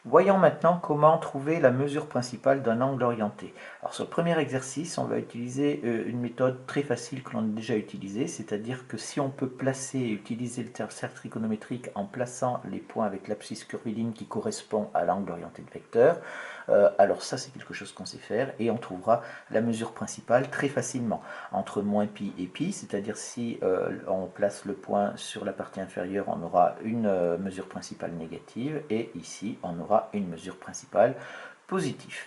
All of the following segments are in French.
Voyons maintenant comment trouver la mesure principale d'un angle orienté. Alors sur le premier exercice, on va utiliser une méthode très facile que l'on a déjà utilisée, c'est-à-dire que si on peut placer et utiliser le cercle trigonométrique en plaçant les points avec l'abscisse curviligne qui correspond à l'angle orienté de vecteur, alors ça c'est quelque chose qu'on sait faire et on trouvera la mesure principale très facilement. Entre moins pi et pi, c'est-à-dire si on place le point sur la partie inférieure, on aura une mesure principale négative et ici on aura une mesure principale positive.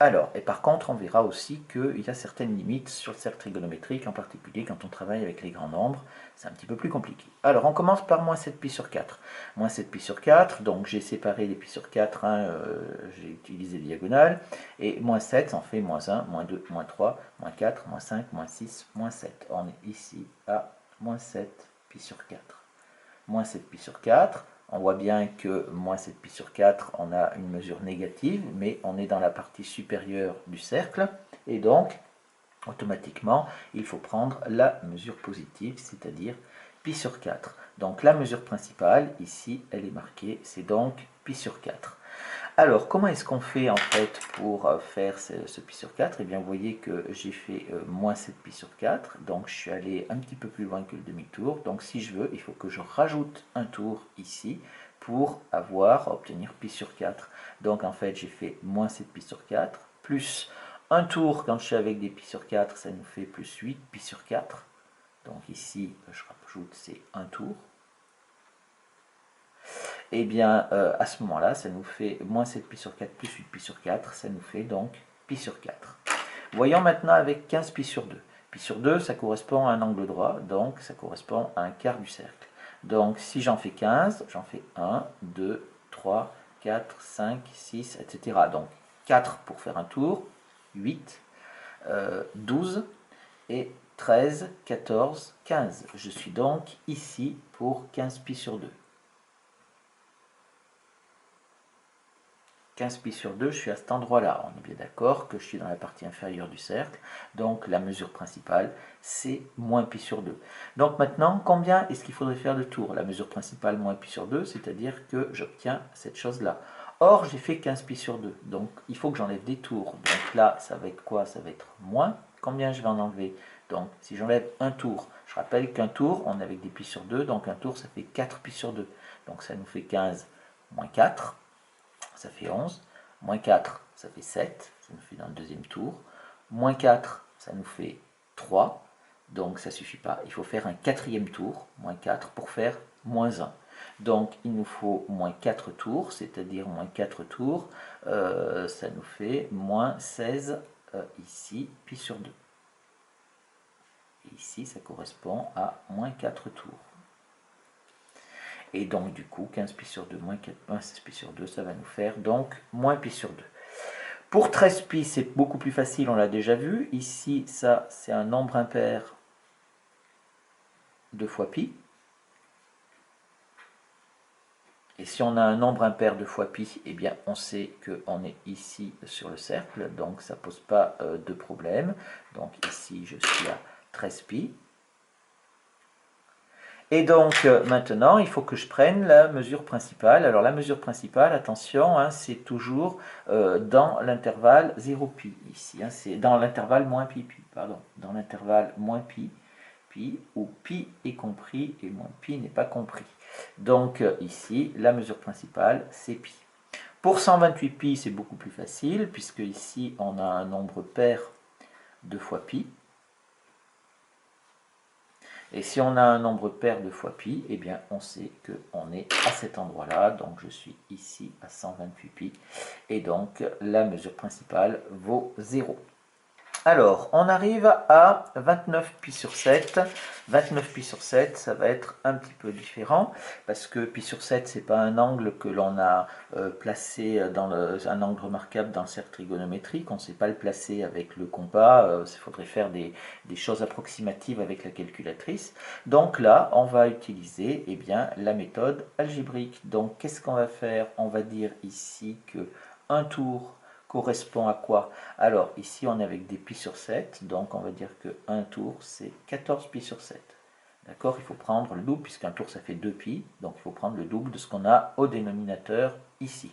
Alors, et par contre, on verra aussi qu'il y a certaines limites sur le cercle trigonométrique, en particulier quand on travaille avec les grands nombres, c'est un petit peu plus compliqué. Alors, on commence par moins 7pi sur 4. Moins 7pi sur 4, donc j'ai séparé les pi sur 4, hein, j'ai utilisé diagonale, et moins 7, ça en fait moins 1, moins 2, moins 3, moins 4, moins 5, moins 6, moins 7. On est ici à moins 7pi sur 4. Moins 7pi sur 4, on voit bien que moins 7pi sur 4, on a une mesure négative, mais on est dans la partie supérieure du cercle, et donc, automatiquement, il faut prendre la mesure positive, c'est-à-dire pi sur 4. Donc la mesure principale, ici, elle est marquée, c'est donc pi sur 4. Alors, comment est-ce qu'on fait en fait pour faire ce pi sur 4? Eh bien, vous voyez que j'ai fait moins 7 pi sur 4, donc je suis allé un petit peu plus loin que le demi-tour. Donc, si je veux, il faut que je rajoute un tour ici pour obtenir pi sur 4. Donc, en fait, j'ai fait moins 7 pi sur 4, plus un tour quand je suis avec des pi sur 4, ça nous fait plus 8 pi sur 4. Donc ici, je rajoute, c'est un tour. Et bien à ce moment-là, ça nous fait moins 7pi sur 4 plus 8pi sur 4, ça nous fait donc pi sur 4. Voyons maintenant avec 15pi sur 2. Pi sur 2, ça correspond à un angle droit, donc ça correspond à un quart du cercle. Donc si j'en fais 15, j'en fais 1, 2, 3, 4, 5, 6, etc. Donc 4 pour faire un tour, 8, 12 et 13, 14, 15. Je suis donc ici pour 15pi sur 2. 15pi sur 2, je suis à cet endroit-là. On est bien d'accord que je suis dans la partie inférieure du cercle. Donc la mesure principale, c'est moins pi sur 2. Donc maintenant, combien est-ce qu'il faudrait faire de tours? La mesure principale, moins pi sur 2, c'est-à-dire que j'obtiens cette chose-là. Or, j'ai fait 15pi sur 2. Donc il faut que j'enlève des tours. Donc là, ça va être quoi? Ça va être moins. Combien je vais en enlever? Donc si j'enlève un tour, je rappelle qu'un tour, on est avec des pi sur 2. Donc un tour, ça fait 4 pi sur 2. Donc ça nous fait 15 moins 4. Ça fait 11, moins 4, ça fait 7, ça nous fait dans le deuxième tour, moins 4, ça nous fait 3, donc ça ne suffit pas, il faut faire un quatrième tour, moins 4, pour faire moins 1. Donc il nous faut moins 4 tours, c'est-à-dire moins 4 tours, ça nous fait moins 16 ici, pi sur 2. Et ici, ça correspond à moins 4 tours. Et donc, du coup, 15 pi sur 2 moins 16 pi sur 2, ça va nous faire donc moins pi sur 2. Pour 13 pi, c'est beaucoup plus facile, on l'a déjà vu. Ici, ça, c'est un nombre impair 2 fois pi. Et si on a un nombre impair 2 fois pi, eh bien, on sait qu'on est ici sur le cercle, donc ça ne pose pas de problème. Donc ici, je suis à 13 pi. Et donc maintenant, il faut que je prenne la mesure principale. Alors la mesure principale, attention, hein, c'est toujours dans l'intervalle 0pi, ici, hein, c'est dans l'intervalle moins pi, pardon, dans l'intervalle moins pi, où pi est compris et moins pi n'est pas compris. Donc ici, la mesure principale, c'est pi. Pour 128pi, c'est beaucoup plus facile, puisque ici, on a un nombre pair 2 fois pi. Et si on a un nombre pair de fois pi, eh bien on sait qu'on est à cet endroit-là, donc je suis ici à 128 pi, et donc la mesure principale vaut 0. Alors, on arrive à 29 pi sur 7. 29 pi sur 7, ça va être un petit peu différent, parce que pi sur 7, c'est pas un angle que l'on a placé dans un angle remarquable dans le cercle trigonométrique. On ne sait pas le placer avec le compas, il faudrait faire des choses approximatives avec la calculatrice. Donc là, on va utiliser la méthode algébrique. Donc, qu'est-ce qu'on va faire? On va dire ici que un tour correspond à quoi? Alors ici on est avec des pi sur 7, donc on va dire que 1 tour c'est 14 pi sur 7. D'accord? Il faut prendre le double, puisqu'un tour ça fait 2 pi, donc il faut prendre le double de ce qu'on a au dénominateur ici.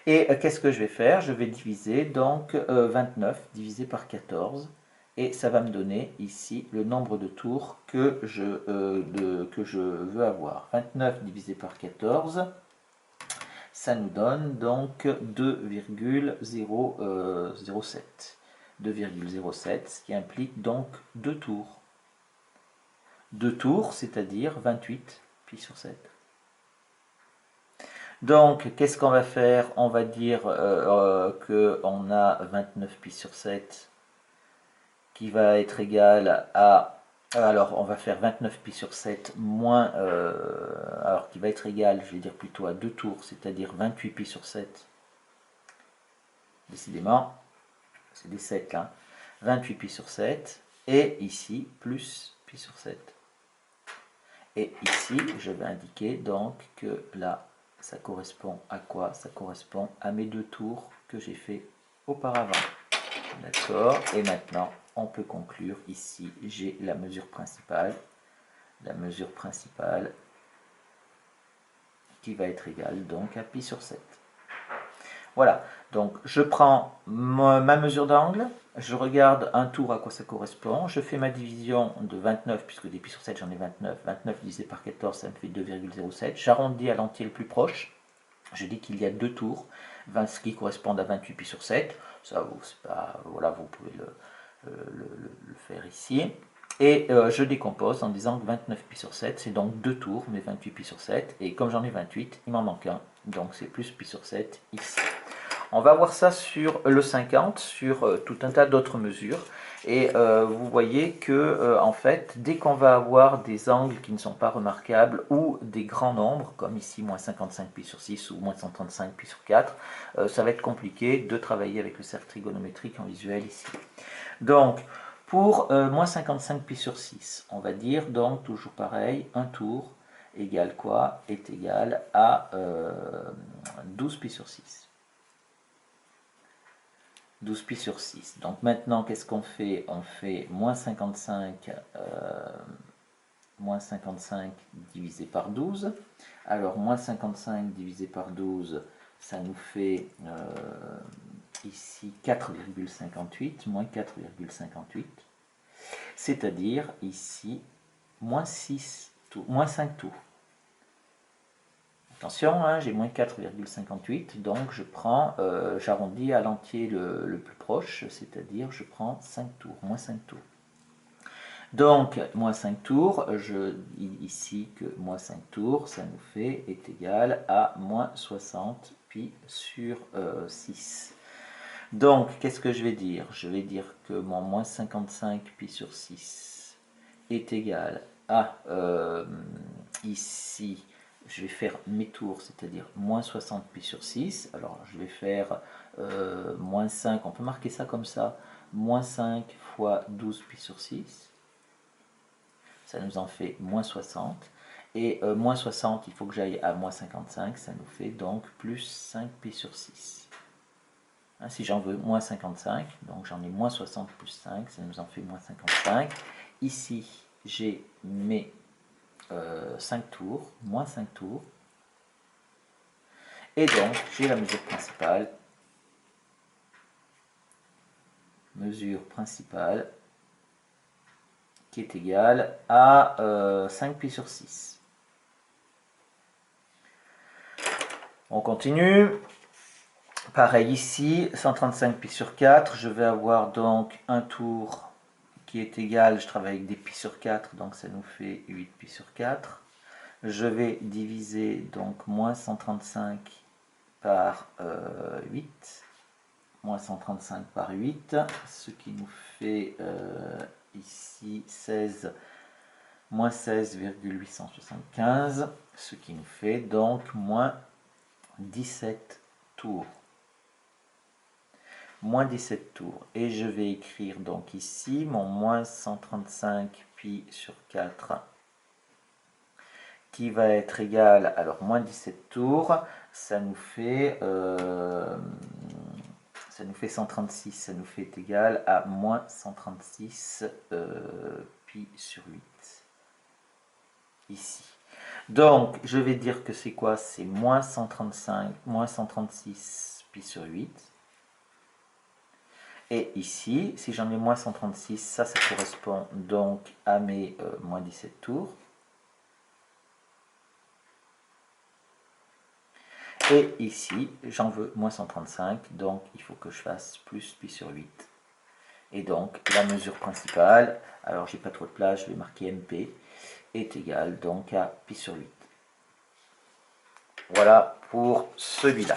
Et qu'est-ce que je vais faire? Je vais diviser donc 29 divisé par 14, et ça va me donner ici le nombre de tours que je veux avoir. 29 divisé par 14, ça nous donne donc 2,007. 2,07, ce qui implique donc 2 tours. 2 tours, c'est-à-dire 28 pi sur 7. Donc, qu'est-ce qu'on va faire? On va dire qu'on a 29 pi sur 7 qui va être égal à... Alors, on va faire 29 pi sur 7 moins... alors, qui va être égal, je vais dire plutôt à 2 tours, c'est-à-dire 28 pi sur 7. Décidément, c'est des 7 là. 28 pi sur 7. Et ici, plus pi sur 7. Et ici, je vais indiquer donc que là, ça correspond à quoi? Ça correspond à mes 2 tours que j'ai fait auparavant. D'accord? Et maintenant, on peut conclure ici, j'ai la mesure principale. La mesure principale qui va être égale donc à pi sur 7. Voilà, donc je prends ma mesure d'angle, je regarde un tour à quoi ça correspond, je fais ma division de 29, puisque des pi sur 7 j'en ai 29, 29 divisé par 14 ça me fait 2,07, j'arrondis à l'entier le plus proche, je dis qu'il y a 2 tours, ce qui correspondent à 28 pi sur 7, ça voilà, vous pouvez le faire ici, et je décompose en disant que 29 pi sur 7 c'est donc 2 tours, mais 28 pi sur 7, et comme j'en ai 28, il m'en manque un, donc c'est plus pi sur 7 ici. On va voir ça sur le 50, sur tout un tas d'autres mesures. Et vous voyez que, en fait, dès qu'on va avoir des angles qui ne sont pas remarquables ou des grands nombres, comme ici, moins 55 pi sur 6 ou moins 135 pi sur 4, ça va être compliqué de travailler avec le cercle trigonométrique en visuel ici. Donc, pour moins 55 pi sur 6, on va dire donc toujours pareil, un tour égale quoi? Est égal à 12 pi sur 6. 12 pi sur 6. Donc maintenant, qu'est-ce qu'on fait? On fait moins 55 divisé par 12. Alors, moins 55 divisé par 12, ça nous fait ici 4,58, moins 4,58. C'est-à-dire ici, moins 6 tours, moins 5 tours. Attention, hein, j'ai moins 4,58, donc je prends, j'arrondis à l'entier le plus proche, c'est-à-dire je prends 5 tours, moins 5 tours. Donc, moins 5 tours, je dis ici que moins 5 tours, ça nous fait, est égal à moins 60 pi sur 6. Donc, qu'est-ce que je vais dire? Je vais dire que mon moins 55 pi sur 6 est égal à, ici, je vais faire mes tours, c'est-à-dire moins 60 pi sur 6. Alors, je vais faire moins 5, on peut marquer ça comme ça, moins 5 fois 12 pi sur 6. Ça nous en fait moins 60. Et moins 60, il faut que j'aille à moins 55, ça nous fait donc plus 5 pi sur 6. Hein, si j'en veux moins 55, donc j'en ai moins 60 plus 5, ça nous en fait moins 55. Ici, j'ai mes 5 tours, moins 5 tours. Et donc, j'ai la mesure principale. Mesure principale qui est égale à 5 pi sur 6. On continue. Pareil ici, 135 pi sur 4. Je vais avoir donc un tour qui est égal, je travaille avec des pi sur 4, donc ça nous fait 8 pi sur 4. Je vais diviser donc moins 135 par 8, moins 135 par 8, ce qui nous fait ici 16, moins 16,875, ce qui nous fait donc moins 17 tours. Moins 17 tours. Et je vais écrire donc ici mon moins 135 pi sur 4 qui va être égal, alors moins 17 tours, ça nous fait 136, ça nous fait égal à moins 136 pi sur 8. ici. Donc, je vais dire que c'est quoi? C'est moins 135, moins 136 pi sur 8. Et ici, si j'en ai moins 136, ça correspond donc à mes moins 17 tours. Et ici, j'en veux moins 135, donc il faut que je fasse plus pi sur 8. Et donc, la mesure principale, alors j'ai pas trop de place, je vais marquer MP, est égale donc à pi sur 8. Voilà pour celui-là.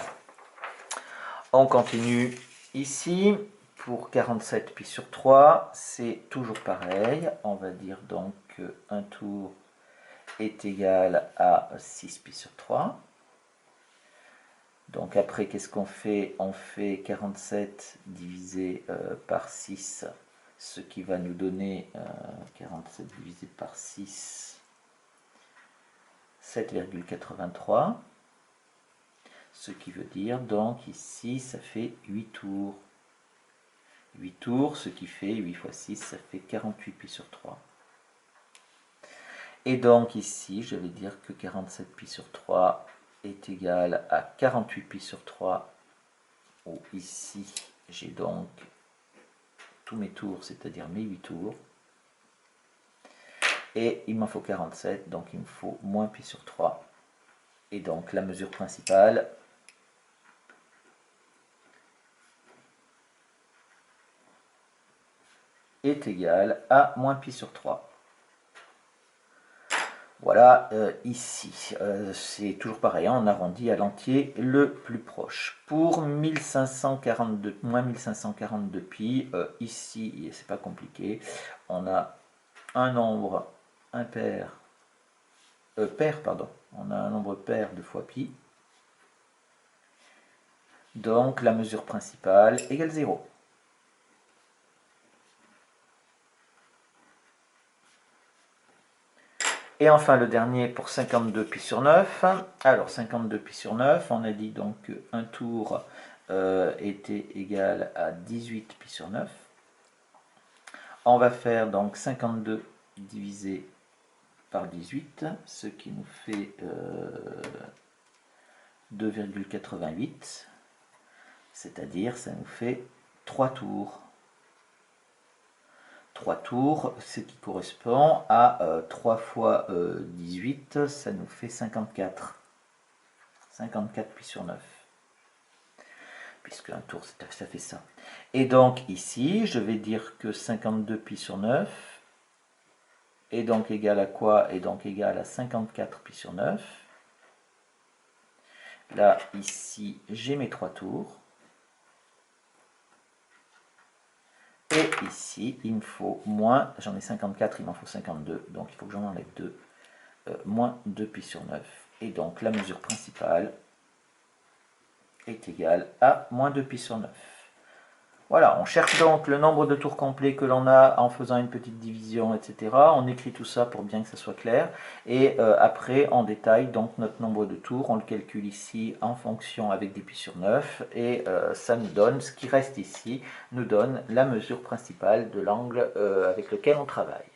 On continue ici. Pour 47 pi sur 3, c'est toujours pareil. On va dire donc qu'un tour est égal à 6 pi sur 3. Donc après, qu'est-ce qu'on fait? On fait 47 divisé par 6, ce qui va nous donner 47 divisé par 6, 7,83. Ce qui veut dire donc ici, ça fait 8 tours. 8 tours, ce qui fait 8 fois 6, ça fait 48 pi sur 3. Et donc ici, je vais dire que 47 pi sur 3 est égal à 48 pi sur 3, où ici, j'ai donc tous mes tours, c'est-à-dire mes 8 tours. Et il m'en faut 47, donc il me faut moins pi sur 3. Et donc la mesure principale est égale à moins pi sur 3. Voilà, ici, c'est toujours pareil, hein, on arrondit à l'entier le plus proche. Pour 1542, moins 1542 pi, ici, c'est pas compliqué, on a un nombre impair, pair, pardon, on a un nombre pair de fois pi, donc la mesure principale égale 0. Et enfin le dernier pour 52 pi sur 9. Alors 52 pi sur 9, on a dit donc qu'un tour était égal à 18 pi sur 9. On va faire donc 52 divisé par 18, ce qui nous fait 2,88, c'est-à-dire ça nous fait 3 tours. 3 tours, ce qui correspond à 3 fois 18, ça nous fait 54. 54 pi sur 9. Puisque un tour, ça fait ça. Et donc ici, je vais dire que 52 pi sur 9 est donc égal à quoi? Est donc égal à 54 pi sur 9. Là, ici, j'ai mes 3 tours. Et ici, il me faut moins, j'en ai 54, il m'en faut 52, donc il faut que j'en enlève 2, moins 2 pi sur 9. Et donc la mesure principale est égale à moins 2 pi sur 9. Voilà, on cherche donc le nombre de tours complets que l'on a en faisant une petite division, etc. On écrit tout ça pour bien que ça soit clair. Et après, en détail, donc notre nombre de tours, on le calcule ici en fonction avec des pi sur 9. Et ça nous donne, ce qui reste ici, nous donne la mesure principale de l'angle avec lequel on travaille.